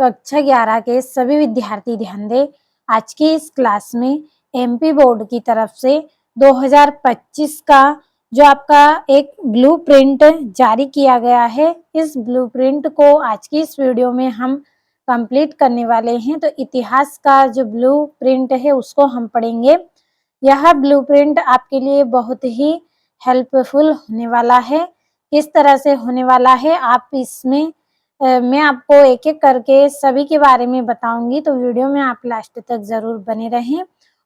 तो कक्षा 11 के सभी विद्यार्थी ध्यान दें। आज की इस क्लास में एमपी बोर्ड की तरफ से 2025 का जो आपका एक ब्लूप्रिंट जारी किया गया है, इस ब्लूप्रिंट को आज की इस वीडियो में हम कंप्लीट करने वाले हैं। तो इतिहास का जो ब्लूप्रिंट है उसको हम पढ़ेंगे। यह ब्लूप्रिंट आपके लिए बहुत ही हेल्पफुल होने वाला है। किस तरह से होने वाला है आप इसमें मैं आपको एक-एक करके सभी के बारे में बताऊंगी, तो वीडियो में आप लास्ट तक जरूर बने रहें।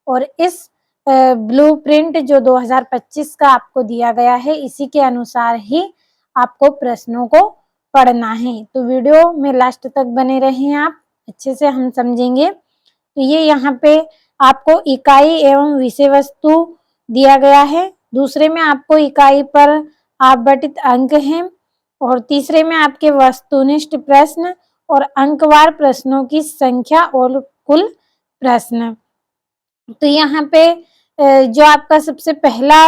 और इस ब्लूप्रिंट जो 2025 का आपको दिया गया है, इसी के अनुसार ही आपको प्रश्नों को पढ़ना है। तो वीडियो में लास्ट तक बने रहें, आप अच्छे से हम समझेंगे। तो ये यहाँ पे आपको इकाई एवं विषय वस्तु दिया गया है। दूसरे में आपको इकाई पर आवंटित अंक हैं और तीसरे में आपके वस्तुनिष्ठ प्रश्न और अंकवार प्रश्नों की संख्या और कुल प्रश्न। तो यहाँ पे जो आपका सबसे पहला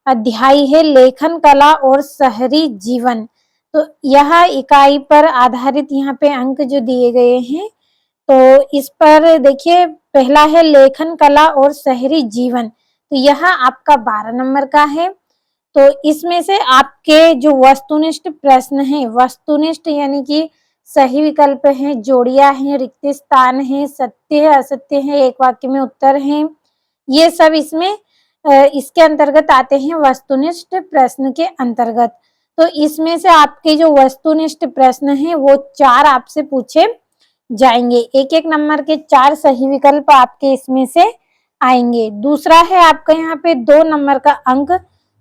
अध्याय है लेखन कला और शहरी जीवन, तो यह इकाई पर आधारित यहाँ पे अंक जो दिए गए हैं, तो इस पर देखिए पहला है लेखन कला और शहरी जीवन, तो यह आपका 12 नंबर का है। तो इसमें से आपके जो वस्तुनिष्ठ प्रश्न हैं, वस्तुनिष्ठ यानी कि सही विकल्प हैं, जोड़ियां हैं, रिक्त स्थान है, सत्य है, असत्य है, एक वाक्य में उत्तर है, ये सब इसमें इसके अंतर्गत आते हैं, वस्तुनिष्ठ प्रश्न के अंतर्गत। तो इसमें से आपके जो वस्तुनिष्ठ प्रश्न हैं वो 4 आपसे पूछे जाएंगे। एक-एक नंबर के 4 सही विकल्प आपके इसमें से आएंगे। दूसरा है आपका यहाँ पे 2 नंबर का अंक,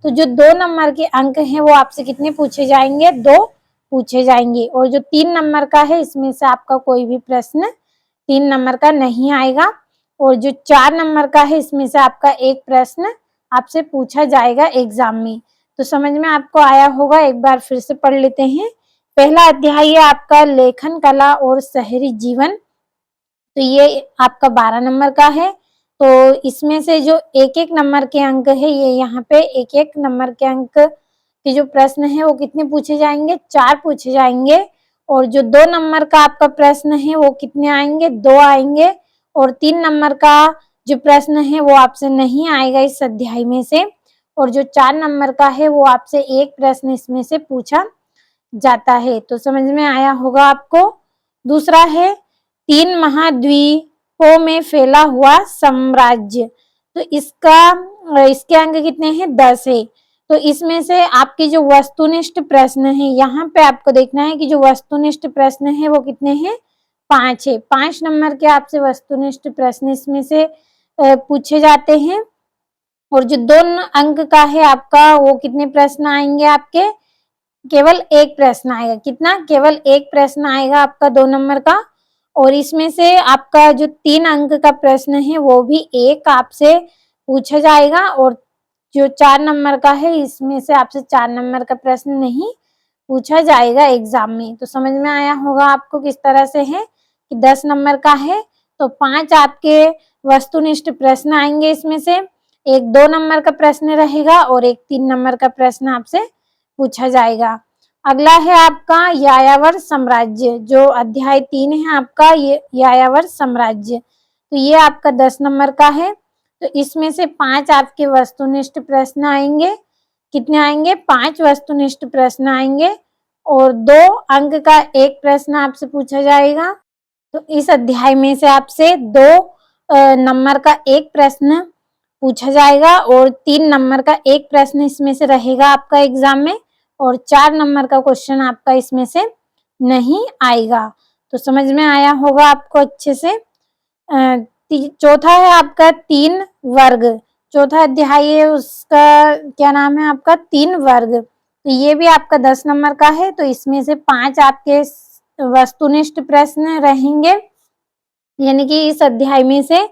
तो जो 2 नंबर के अंक हैं वो आपसे कितने पूछे जाएंगे? 2 पूछे जाएंगे। और जो 3 नंबर का है इसमें से आपका कोई भी प्रश्न 3 नंबर का नहीं आएगा। और जो 4 नंबर का है इसमें से आपका एक प्रश्न आपसे पूछा जाएगा एग्जाम में। तो समझ में आपको आया होगा, एक बार फिर से पढ़ लेते हैं। पहला अध्याय है आपका लेखन कला और शहरी जीवन, तो ये आपका 12 नंबर का है। तो इसमें से जो एक-एक नंबर के अंक है, ये यहाँ पे एक-एक नंबर के अंक के जो प्रश्न है वो कितने पूछे जाएंगे? 4 पूछे जाएंगे। और जो 2 नंबर का आपका प्रश्न है वो कितने आएंगे? 2 आएंगे। और 3 नंबर का जो प्रश्न है वो आपसे नहीं आएगा इस अध्याय में से। और जो 4 नंबर का है वो आपसे एक प्रश्न इसमें से पूछा जाता है। तो समझ में आया होगा आपको। दूसरा है 3 महाद्वीपों में फैला हुआ साम्राज्य, तो इसके अंक कितने हैं? 10 है। तो इसमें से आपके जो वस्तुनिष्ठ प्रश्न है, यहाँ पे आपको देखना है कि जो वस्तुनिष्ठ प्रश्न है वो कितने हैं? 5 है। 5 नंबर के आपसे वस्तुनिष्ठ प्रश्न इसमें से पूछे जाते हैं। और जो 2 अंक का है आपका, वो कितने प्रश्न आएंगे आपके? केवल एक प्रश्न आएगा। कितना? केवल एक प्रश्न आएगा आपका 2 नंबर का। और इसमें से आपका जो 3 अंक का प्रश्न है वो भी एक आपसे पूछा जाएगा। और जो 4 नंबर का है इसमें से आपसे 4 नंबर का प्रश्न नहीं पूछा जाएगा एग्जाम में। तो समझ में आया होगा आपको किस तरह से है कि 10 नंबर का है तो 5 आपके वस्तुनिष्ठ प्रश्न आएंगे, इसमें से एक 2 नंबर का प्रश्न रहेगा और एक 3 नंबर का प्रश्न आपसे पूछा जाएगा। अगला है आपका यायावर साम्राज्य, जो अध्याय 3 है आपका, ये यायावर साम्राज्य, तो ये आपका 10 नंबर का है। तो इसमें से 5 आपके वस्तुनिष्ठ प्रश्न आएंगे। कितने आएंगे? 5 वस्तुनिष्ठ प्रश्न आएंगे और 2 अंक का एक प्रश्न आपसे पूछा जाएगा। तो इस अध्याय में से आपसे 2 नंबर का एक प्रश्न पूछा जाएगा और 3 नंबर का एक प्रश्न इसमें से रहेगा आपका एग्जाम में। और 4 नंबर का क्वेश्चन आपका इसमें से नहीं आएगा। तो समझ में आया होगा आपको अच्छे से। चौथा है आपका 3 वर्ग, चौथा अध्याय है उसका क्या नाम है आपका? 3 वर्ग, तो ये भी आपका 10 नंबर का है। तो इसमें से 5 आपके वस्तुनिष्ठ प्रश्न रहेंगे, यानी कि इस अध्याय में से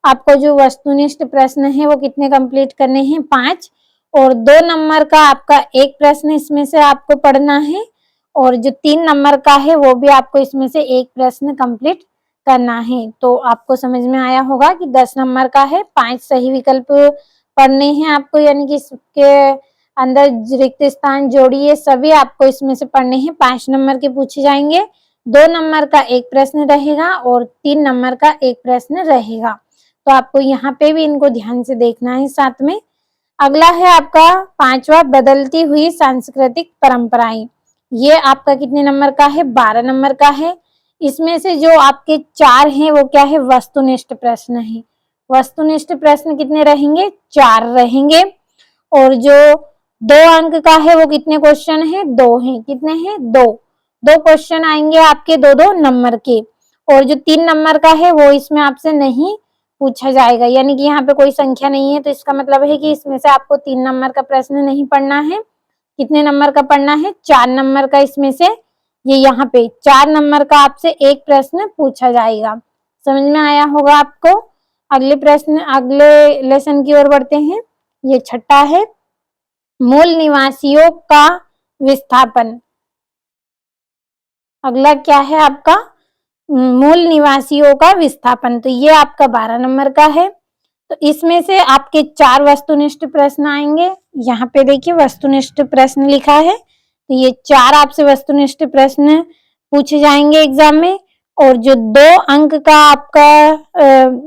आपको जो वस्तुनिष्ठ प्रश्न है वो कितने कंप्लीट करने हैं? 5। और 2 नंबर का आपका एक प्रश्न इसमें से आपको पढ़ना है और जो 3 नंबर का है वो भी आपको इसमें से एक प्रश्न कंप्लीट करना है। तो आपको समझ में आया होगा कि 10 नंबर का है, 5 सही विकल्प पढ़ने हैं आपको, यानी कि इसके अंदर रिक्त स्थान, जोड़िए, सभी आपको इसमें से पढ़ने हैं। 5 नंबर के पूछे जाएंगे। 2 नंबर का एक प्रश्न रहेगा और 3 नंबर का एक प्रश्न रहेगा। तो आपको यहाँ पे भी इनको ध्यान से देखना है साथ में। अगला है आपका 5वां बदलती हुई सांस्कृतिक परंपराएं। ये आपका कितने नंबर का है? 12 नंबर का है। इसमें से जो आपके 4 हैं वो क्या है? वस्तुनिष्ठ प्रश्न है। वस्तुनिष्ठ प्रश्न कितने रहेंगे? 4 रहेंगे। और जो 2 अंक का है वो कितने क्वेश्चन है? 2 हैं। कितने हैं? 2। 2 क्वेश्चन आएंगे आपके 2-2 नंबर के। और जो 3 नंबर का है वो इसमें आपसे नहीं पूछा जाएगा, यानी कि यहाँ पे कोई संख्या नहीं है, तो इसका मतलब है कि इसमें से आपको 3 नंबर का प्रश्न नहीं पढ़ना है। कितने नंबर का पढ़ना है? 4 नंबर का। इसमें से ये यहाँ पे 4 नंबर का आपसे एक प्रश्न पूछा जाएगा। समझ में आया होगा आपको। अगले लेसन की ओर बढ़ते हैं। ये छठा है, मूल निवासियों का विस्थापन। अगला क्या है आपका? मूल निवासियों का विस्थापन। तो ये आपका 12 नंबर का है। तो इसमें से आपके 4 वस्तुनिष्ठ प्रश्न आएंगे। यहाँ पे देखिए वस्तुनिष्ठ प्रश्न लिखा है, तो ये 4 आपसे वस्तुनिष्ठ प्रश्न पूछे जाएंगे एग्जाम में। और जो 2 अंक का आपका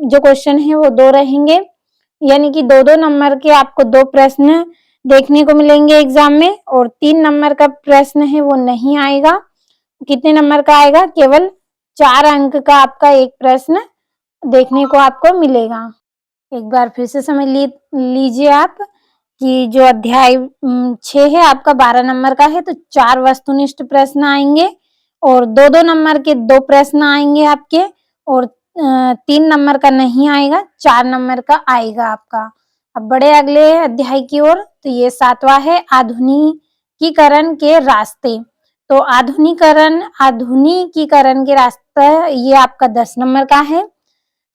जो क्वेश्चन है वो 2 रहेंगे, यानी कि 2-2 नंबर के आपको 2 प्रश्न देखने को मिलेंगे एग्जाम में। और 3 नंबर का प्रश्न है वो नहीं आएगा। कितने नंबर का आएगा? केवल 4 अंक का आपका एक प्रश्न देखने को आपको मिलेगा। एक बार फिर से समझ लीजिए आप कि जो अध्याय 6 है आपका 12 नंबर का है, तो 4 वस्तुनिष्ठ प्रश्न आएंगे और 2-2 नंबर के 2 प्रश्न आएंगे आपके। और 3 नंबर का नहीं आएगा, 4 नंबर का आएगा आपका। अब बड़े अगले अध्याय की ओर। तो ये 7वां है, आधुनिकीकरण के रास्ते। तो आधुनिकीकरण के रास्ते ये आपका 10 नंबर का है,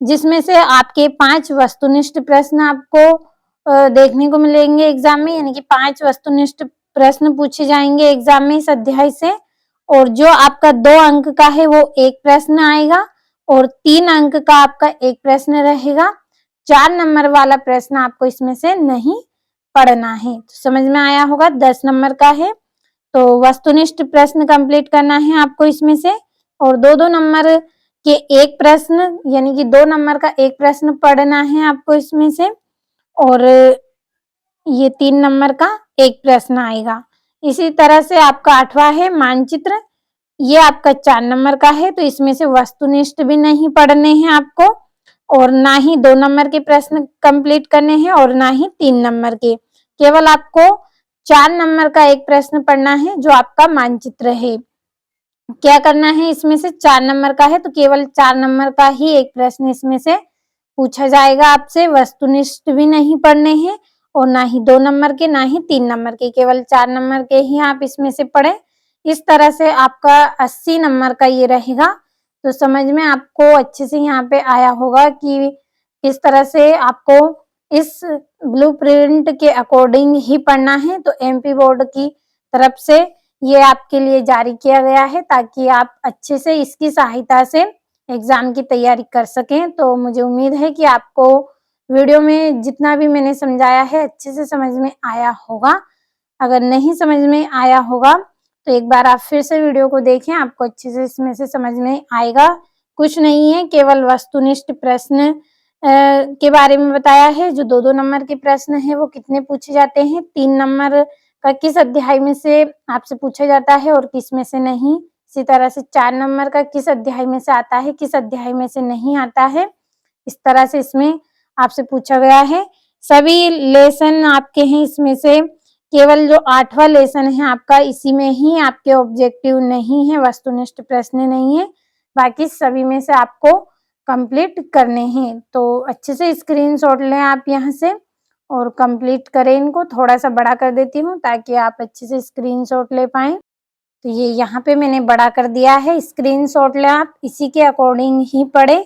जिसमें से आपके 5 वस्तुनिष्ठ प्रश्न आपको देखने को मिलेंगे एग्जाम में, यानी कि 5 वस्तुनिष्ठ प्रश्न पूछे जाएंगे एग्जाम में इस अध्याय से। और जो आपका 2 अंक का है वो एक प्रश्न आएगा और 3 अंक का आपका एक प्रश्न रहेगा। 4 नंबर वाला प्रश्न आपको इसमें से नहीं पढ़ना है। तो समझ में आया होगा। 10 नंबर का है, तो वस्तुनिष्ठ प्रश्न कंप्लीट करना है आपको इसमें से। और 2-2 नंबर के एक प्रश्न, यानी कि 2 नंबर का एक प्रश्न पढ़ना है आपको इसमें से। और ये 3 नंबर का एक प्रश्न आएगा। इसी तरह से आपका 8वां है, मानचित्र। ये आपका 4 नंबर का है, तो इसमें से वस्तुनिष्ठ भी नहीं पढ़ने हैं आपको, और ना ही 2 नंबर के प्रश्न कंप्लीट करने हैं और ना ही 3 नंबर के। केवल आपको 4 नंबर का एक प्रश्न पढ़ना है, जो आपका मानचित्र है। क्या करना है? इसमें से 4 नंबर का है, तो केवल 4 नंबर का ही एक प्रश्न इसमें से पूछा जाएगा आपसे। वस्तुनिष्ठ भी नहीं पढ़ने हैं और ना ही 2 नंबर के, ना ही 3 नंबर के, केवल 4 नंबर के ही आप इसमें से पढ़े। इस तरह से आपका 80 नंबर का ये रहेगा। तो समझ में आपको अच्छे से यहाँ पे आया होगा कि किस तरह से आपको इस ब्लूप्रिंट के अकॉर्डिंग ही पढ़ना है। तो एमपी बोर्ड की तरफ से ये आपके लिए जारी किया गया है, ताकि आप अच्छे से इसकी सहायता से एग्जाम की तैयारी कर सकें। तो मुझे उम्मीद है कि आपको वीडियो में जितना भी मैंने समझाया है अच्छे से समझ में आया होगा। अगर नहीं समझ में आया होगा तो एक बार आप फिर से वीडियो को देखें, आपको अच्छे से इसमें से समझ में आएगा। कुछ नहीं है, केवल वस्तुनिष्ठ प्रश्न के बारे में बताया है। जो 2-2 नंबर के प्रश्न है वो कितने पूछे जाते हैं, 3 नंबर का किस अध्याय में से आपसे पूछा जाता है और किस में से नहीं। इसी तरह से 4 नंबर का किस अध्याय में से आता है, किस अध्याय में से नहीं आता है। इस तरह से इसमें आपसे पूछा गया है। सभी लेसन आपके हैं इसमें से, केवल जो 8वां लेसन है आपका, इसी में ही आपके ऑब्जेक्टिव नहीं है, वस्तुनिष्ठ प्रश्न नहीं है। बाकी सभी में से आपको कंप्लीट करने हैं। तो अच्छे से स्क्रीनशॉट लें आप यहाँ से और कंप्लीट करें इनको। थोड़ा सा बड़ा कर देती हूँ ताकि आप अच्छे से स्क्रीनशॉट ले पाएं। तो ये यहाँ पे मैंने बड़ा कर दिया है, स्क्रीनशॉट लें आप, इसी के अकॉर्डिंग ही पढ़े।